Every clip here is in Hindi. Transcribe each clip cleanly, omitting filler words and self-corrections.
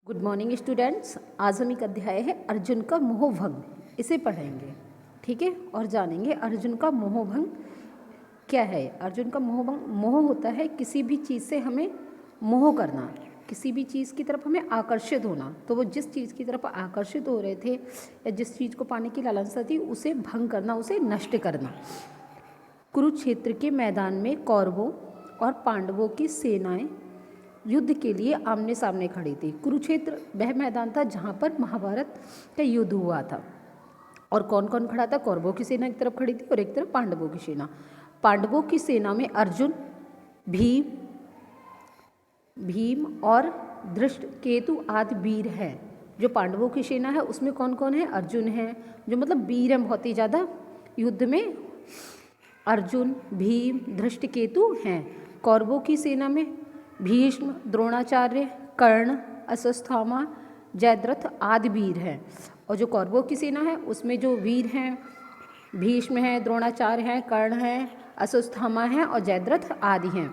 Good morning students. आज हम एक अध्याय है अर्जुन का मोहभंग, इसे पढ़ेंगे। ठीक है, और जानेंगे अर्जुन का मोहभंग क्या है। अर्जुन का मोहभंग, मोह होता है किसी भी चीज़ से हमें मोह करना, किसी भी चीज़ की तरफ हमें आकर्षित होना। तो वो जिस चीज़ की तरफ आकर्षित हो रहे थे या जिस चीज़ को पाने की लालसा थी उसे भंग करना, उसे नष्ट करना। कुरुक्षेत्र के मैदान में कौरवों और पांडवों की सेनाएं युद्ध के लिए आमने सामने खड़ी थी। कुरुक्षेत्र वह मैदान था जहाँ पर महाभारत का युद्ध हुआ था। और कौन कौन खड़ा था? कौरवों की सेना एक तरफ खड़ी थी और एक तरफ पांडवों की सेना। पांडवों की सेना में अर्जुन, भीम और धृष्टकेतु आदि वीर हैं। जो पांडवों की सेना है उसमें कौन कौन है? अर्जुन है, जो मतलब वीर हैं बहुत ही ज़्यादा युद्ध में। अर्जुन, भीम, धृष्टकेतु हैं। कौरवों की सेना में भीष्म, द्रोणाचार्य, कर्ण, अश्वत्थामा, जयद्रथ आदि वीर हैं। और जो कौरवों की सेना है उसमें जो वीर हैं, भीष्म हैं, द्रोणाचार्य हैं, कर्ण हैं, अश्वत्थामा हैं और जयद्रथ आदि हैं।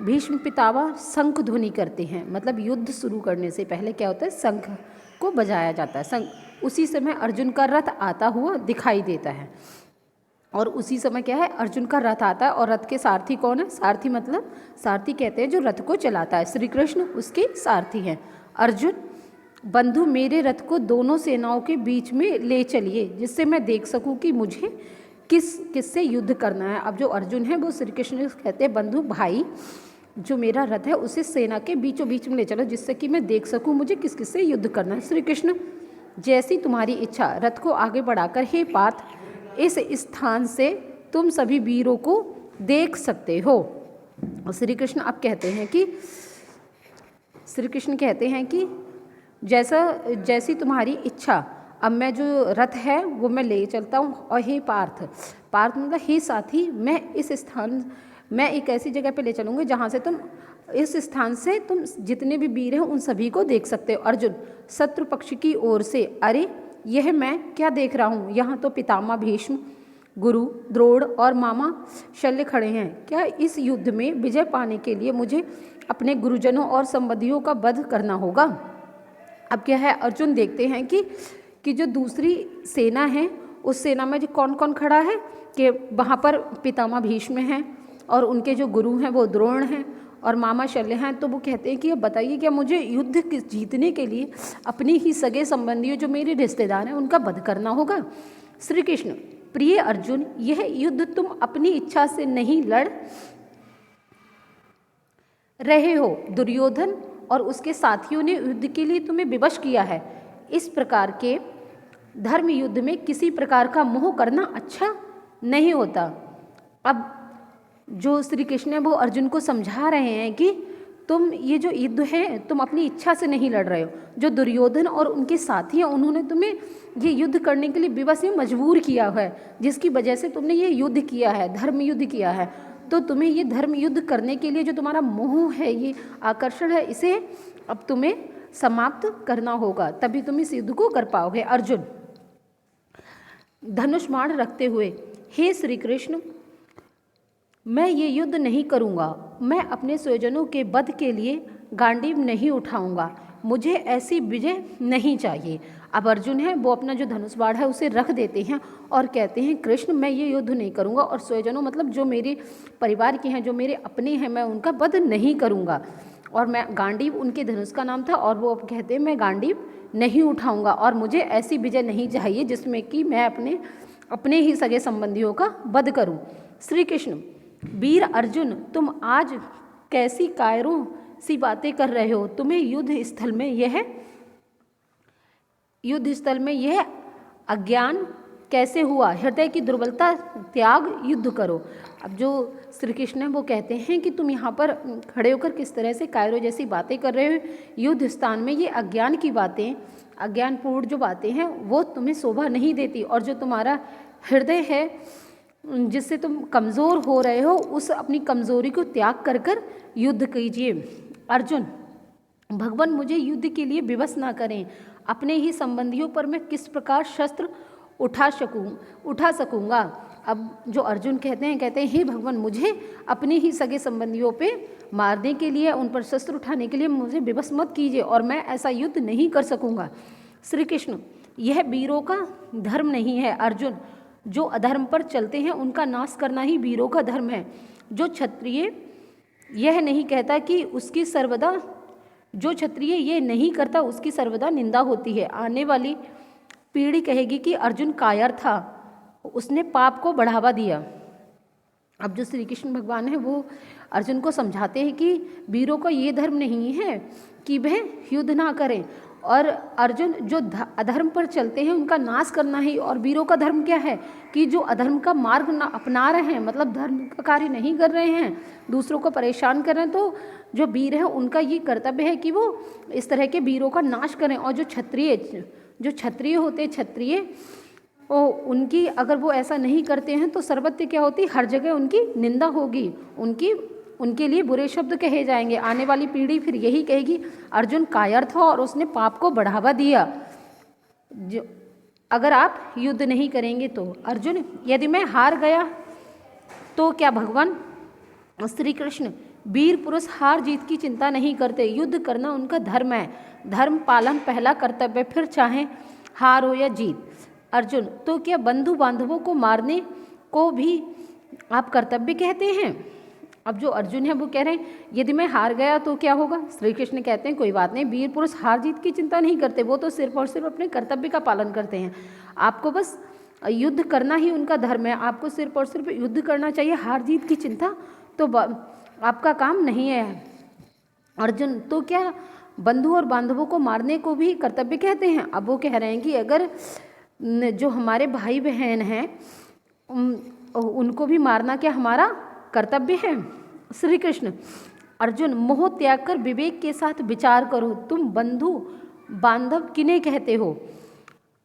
भीष्म पितामह शंख ध्वनि करते हैं, मतलब युद्ध शुरू करने से पहले क्या होता है? शंख को बजाया जाता है। शंख, उसी समय अर्जुन का रथ आता हुआ दिखाई देता है। और उसी समय क्या है? अर्जुन का रथ आता है। और रथ के सारथी कौन है? सारथी मतलब सारथी कहते हैं जो रथ को चलाता है। श्री कृष्ण उसके सारथी हैं। अर्जुन, बंधु मेरे रथ को दोनों सेनाओं के बीच में ले चलिए, जिससे मैं देख सकूं कि मुझे किससे युद्ध करना है। अब जो अर्जुन है वो श्री कृष्ण कहते हैं, बंधु भाई जो मेरा रथ है उसे सेना के बीचों बीच में ले चलो, जिससे कि मैं देख सकूं मुझे किस किस से युद्ध करना है। श्री कृष्ण, जैसी तुम्हारी इच्छा। रथ को आगे बढ़ाकर, हे पार्थ, इस स्थान से तुम सभी वीरों को देख सकते हो। और श्री कृष्ण अब कहते हैं कि जैसी तुम्हारी इच्छा। अब मैं जो रथ है वो मैं ले चलता हूँ। और हे पार्थ, पार्थ मतलब हे साथी, मैं एक ऐसी जगह पे ले चलूँगी जहाँ से तुम इस स्थान से तुम जितने भी वीर हैं उन सभी को देख सकते हो। अर्जुन, शत्रु पक्ष की ओर से। अरे यह मैं क्या देख रहा हूँ? यहाँ तो पितामह भीष्म, गुरु द्रोण और मामा शल्य खड़े हैं। क्या इस युद्ध में विजय पाने के लिए मुझे अपने गुरुजनों और संबंधियों का वध करना होगा? अब क्या है? अर्जुन देखते हैं कि जो दूसरी सेना है उस सेना में जो कौन कौन खड़ा है, कि वहाँ पर पितामह भीष्म हैं और उनके जो गुरु हैं वो द्रोण हैं और मामा शल्य हैं। तो वो कहते हैं कि अब बताइए, क्या मुझे युद्ध जीतने के लिए अपनी ही सगे संबंधियों जो मेरे रिश्तेदार हैं उनका वध करना होगा? श्री कृष्ण, प्रिय अर्जुन, यह युद्ध तुम अपनी इच्छा से नहीं लड़ रहे हो। दुर्योधन और उसके साथियों ने युद्ध के लिए तुम्हें विवश किया है। इस प्रकार के धर्म युद्ध में किसी प्रकार का मोह करना अच्छा नहीं होता। अब जो श्री कृष्ण है वो अर्जुन को समझा रहे हैं कि तुम ये जो युद्ध है तुम अपनी इच्छा से नहीं लड़ रहे हो। जो दुर्योधन और उनके साथी हैं उन्होंने तुम्हें ये युद्ध करने के लिए विवश में मजबूर किया है, जिसकी वजह से तुमने ये युद्ध किया है, धर्म युद्ध किया है। तो तुम्हें ये धर्म युद्ध करने के लिए जो तुम्हारा मोह है, ये आकर्षण है, इसे अब तुम्हें समाप्त करना होगा, तभी तुम इस युद्ध को कर पाओगे। अर्जुन धनुष बाण रखते हुए, हे श्री कृष्ण, मैं ये युद्ध नहीं करूँगा। मैं अपने स्वजनों के वध के लिए गांडीव नहीं उठाऊँगा। मुझे ऐसी विजय नहीं चाहिए। अब अर्जुन है वो अपना जो धनुष बाण है उसे रख देते हैं और कहते हैं, कृष्ण मैं ये युद्ध नहीं करूँगा और स्वजनों मतलब जो मेरे परिवार के हैं, जो मेरे अपने हैं, मैं उनका वध नहीं करूँगा। और मैं गांडीव उनके धनुष का नाम था, और वो अब कहते हैं मैं गांडीव नहीं उठाऊँगा और मुझे ऐसी विजय नहीं चाहिए जिसमें कि मैं अपने ही सगे संबंधियों का वध करूँ। श्री कृष्ण, वीर अर्जुन, तुम आज कैसी कायरों सी बातें कर रहे हो? तुम्हें युद्ध स्थल में यह अज्ञान कैसे हुआ? हृदय की दुर्बलता त्याग युद्ध करो। अब जो श्री कृष्ण है वो कहते हैं कि तुम यहाँ पर खड़े होकर किस तरह से कायरों जैसी बातें कर रहे हो। युद्ध स्थान में ये अज्ञान की बातें, अज्ञानपूर्ण जो बातें हैं वो तुम्हें शोभा नहीं देती। और जो तुम्हारा हृदय है जिससे तुम कमज़ोर हो रहे हो, उस अपनी कमज़ोरी को त्याग कर युद्ध कीजिए। अर्जुन, भगवान मुझे युद्ध के लिए विवश ना करें। अपने ही संबंधियों पर मैं किस प्रकार शस्त्र उठा सकूंगा? अब जो अर्जुन कहते हैं हे भगवान, मुझे अपने ही सगे संबंधियों पे मारने के लिए, उन पर शस्त्र उठाने के लिए मुझे विवश मत कीजिए और मैं ऐसा युद्ध नहीं कर सकूंगा। श्री कृष्ण, यह वीरों का धर्म नहीं है अर्जुन। जो अधर्म पर चलते हैं उनका नाश करना ही वीरों का धर्म है। जो क्षत्रिय यह नहीं कहता कि उसकी सर्वदा जो क्षत्रिय ये नहीं करता उसकी सर्वदा निंदा होती है। आने वाली पीढ़ी कहेगी कि अर्जुन कायर था, उसने पाप को बढ़ावा दिया। अब जो श्री कृष्ण भगवान है वो अर्जुन को समझाते हैं कि वीरों का ये धर्म नहीं है कि वह युद्ध ना करें, और अर्जुन जो अधर्म पर चलते हैं उनका नाश करना ही, और वीरों का धर्म क्या है कि जो अधर्म का मार्ग ना अपना रहे हैं, मतलब धर्म का कार्य नहीं कर रहे हैं, दूसरों को परेशान कर रहे हैं, तो जो वीर हैं उनका ये कर्तव्य है कि वो इस तरह के वीरों का नाश करें। और जो क्षत्रिय होते हैं, क्षत्रिय उनकी अगर वो ऐसा नहीं करते हैं तो सर्वत्र क्या होती, हर जगह उनकी निंदा होगी, उनके लिए बुरे शब्द कहे जाएंगे। आने वाली पीढ़ी फिर यही कहेगी अर्जुन कायर था और उसने पाप को बढ़ावा दिया। जो अगर आप युद्ध नहीं करेंगे तो अर्जुन, यदि मैं हार गया तो क्या भगवान श्री कृष्ण, वीर पुरुष हार जीत की चिंता नहीं करते, युद्ध करना उनका धर्म है, धर्म पालन पहला कर्तव्य, फिर चाहे हार हो या जीत। अर्जुन, तो क्या बंधु बांधवों को मारने को भी आप कर्तव्य कहते हैं? अब जो अर्जुन है वो कह रहे हैं यदि मैं हार गया तो क्या होगा? श्री कृष्ण कहते हैं कोई बात नहीं, वीर पुरुष हार जीत की चिंता नहीं करते, वो तो सिर्फ और सिर्फ अपने कर्तव्य का पालन करते हैं। आपको बस युद्ध करना ही उनका धर्म है, आपको सिर्फ और सिर्फ युद्ध करना चाहिए, हार जीत की चिंता तो आपका काम नहीं है। अर्जुन, तो क्या बंधु और बांधवों को मारने को भी कर्तव्य कहते हैं? अब वो कह रहे हैं कि अगर जो हमारे भाई बहन हैं उनको भी मारना क्या हमारा कर्तव्य है? श्री कृष्ण, अर्जुन, मोह त्याग कर विवेक के साथ विचार करो, तुम बंधु बांधव किन्हें कहते हो?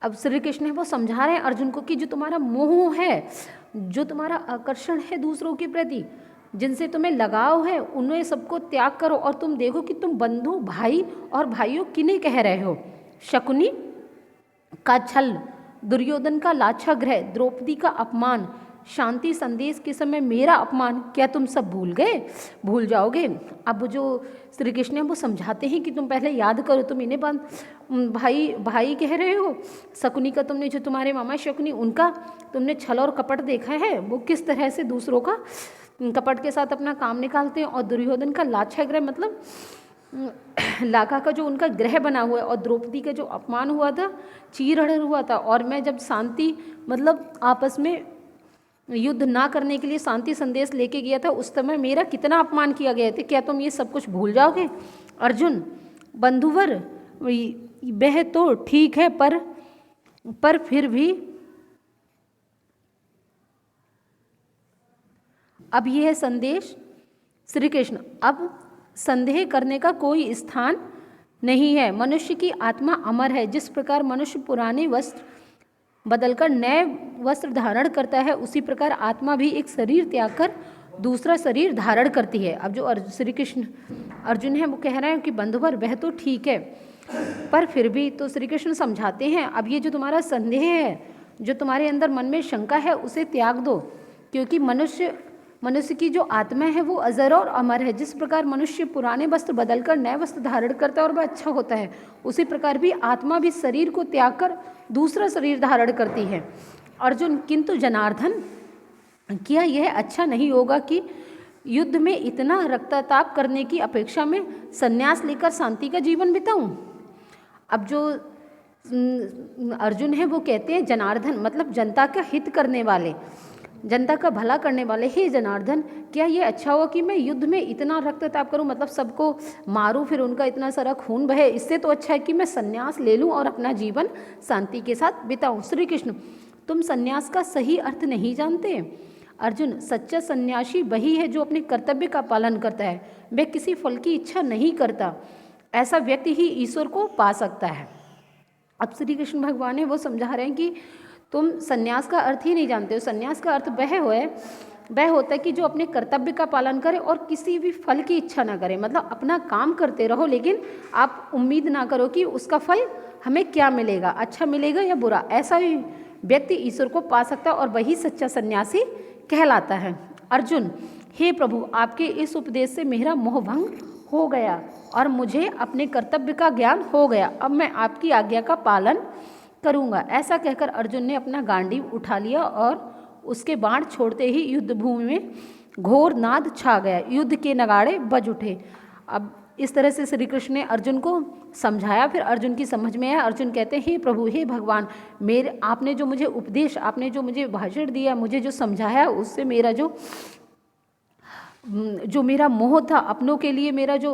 अब श्री कृष्ण है वो समझा रहे हैं अर्जुन को कि जो तुम्हारा मोह है, जो तुम्हारा आकर्षण है दूसरों के प्रति, जिनसे तुम्हें लगाव है, उन्हें सबको त्याग करो और तुम देखो कि तुम बंधु भाई और भाइयों किन्हें कह रहे हो? शकुनी का छल, दुर्योधन का लाछागृह, द्रौपदी का अपमान, शांति संदेश के समय मेरा अपमान, क्या तुम सब भूल जाओगे? अब जो श्री कृष्ण है वो समझाते हैं कि तुम पहले याद करो, तुम इन्हें भाई कह रहे हो, शकुनी का तुमने, जो तुम्हारे मामा शकुनी, उनका तुमने छल और कपट देखा है, वो किस तरह से दूसरों का कपट के साथ अपना काम निकालते हैं। और दुर्योधन का लाछागृह मतलब लाखा का जो उनका ग्रह बना हुआ है, और द्रौपदी का जो अपमान हुआ था, चीरहरण हुआ था, और मैं जब शांति मतलब आपस में युद्ध ना करने के लिए शांति संदेश लेके गया था, उस समय मेरा कितना अपमान किया गया था, क्या तुम ये सब कुछ भूल जाओगे? अर्जुन, बंधुवर वह तो ठीक है, पर फिर भी अब यह है संदेश। श्री कृष्ण, अब संदेह करने का कोई स्थान नहीं है, मनुष्य की आत्मा अमर है, जिस प्रकार मनुष्य पुराने वस्त्र बदलकर नए वस्त्र धारण करता है, उसी प्रकार आत्मा भी एक शरीर त्याग कर दूसरा शरीर धारण करती है। अब जो श्री कृष्ण अर्जुन है वो कह रहे हैं कि बंधुवर वह तो ठीक है, पर फिर भी, तो श्री कृष्ण समझाते हैं अब ये जो तुम्हारा संदेह है, जो तुम्हारे अंदर मन में शंका है, उसे त्याग दो, क्योंकि मनुष्य की जो आत्मा है वो अजर और अमर है। जिस प्रकार मनुष्य पुराने वस्त्र बदलकर नए वस्त्र धारण करता है और वह अच्छा होता है, उसी प्रकार भी आत्मा भी शरीर को त्याग कर दूसरा शरीर धारण करती है। अर्जुन, किंतु जनार्दन, क्या यह अच्छा नहीं होगा कि युद्ध में इतना रक्तताप करने की अपेक्षा में संन्यास लेकर शांति का जीवन बिताऊं? अब जो अर्जुन है वो कहते हैं जनार्दन मतलब जनता का हित करने वाले, जनता का भला करने वाले, हे जनार्दन, क्या ये अच्छा हो कि मैं युद्ध में इतना रक्तताप करूं, मतलब सबको मारूं, फिर उनका इतना सारा खून बहे? इससे तो अच्छा है कि मैं संन्यास ले लूं और अपना जीवन शांति के साथ बिताऊं। श्री कृष्ण, तुम संन्यास का सही अर्थ नहीं जानते। अर्जुन, सच्चा सन्यासी वही है जो अपने कर्तव्य का पालन करता है, वह किसी फल की इच्छा नहीं करता, ऐसा व्यक्ति ही ईश्वर को पा सकता है। अब श्री कृष्ण भगवान है वो समझा रहे हैं कि तुम संन्यास का अर्थ ही नहीं जानते हो। संन्यास का अर्थ वह होता है कि जो अपने कर्तव्य का पालन करे और किसी भी फल की इच्छा ना करे, मतलब अपना काम करते रहो, लेकिन आप उम्मीद ना करो कि उसका फल हमें क्या मिलेगा, अच्छा मिलेगा या बुरा, ऐसा ही व्यक्ति ईश्वर को पा सकता है और वही सच्चा सन्यासी कहलाता है। अर्जुन, हे प्रभु, आपके इस उपदेश से मेरा मोह भंग हो गया और मुझे अपने कर्तव्य का ज्ञान हो गया। अब मैं आपकी आज्ञा का पालन करूँगा। ऐसा कहकर अर्जुन ने अपना गांडीव उठा लिया और उसके बाण छोड़ते ही युद्ध भूमि में घोर नाद छा गया। युद्ध के नगाड़े बज उठे। अब इस तरह से श्री कृष्ण ने अर्जुन को समझाया। फिर अर्जुन की समझ में आया। अर्जुन कहते हैं, हे प्रभु, हे भगवान, आपने जो मुझे उपदेश, आपने जो मुझे भाषण दिया, मुझे जो समझाया, उससे मेरा जो मेरा मोह था, अपनों के लिए मेरा जो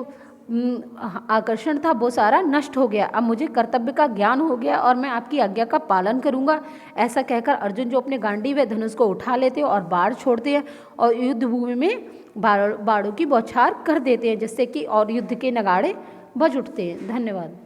आकर्षण था, वो सारा नष्ट हो गया। अब मुझे कर्तव्य का ज्ञान हो गया और मैं आपकी आज्ञा का पालन करूंगा। ऐसा कहकर अर्जुन जो अपने गांडीव व धनुष को उठा लेते हैं और बाढ़ छोड़ते हैं और युद्ध भूमि में बाड़ों की बौछार कर देते हैं, जिससे कि और युद्ध के नगाड़े बज उठते हैं। धन्यवाद।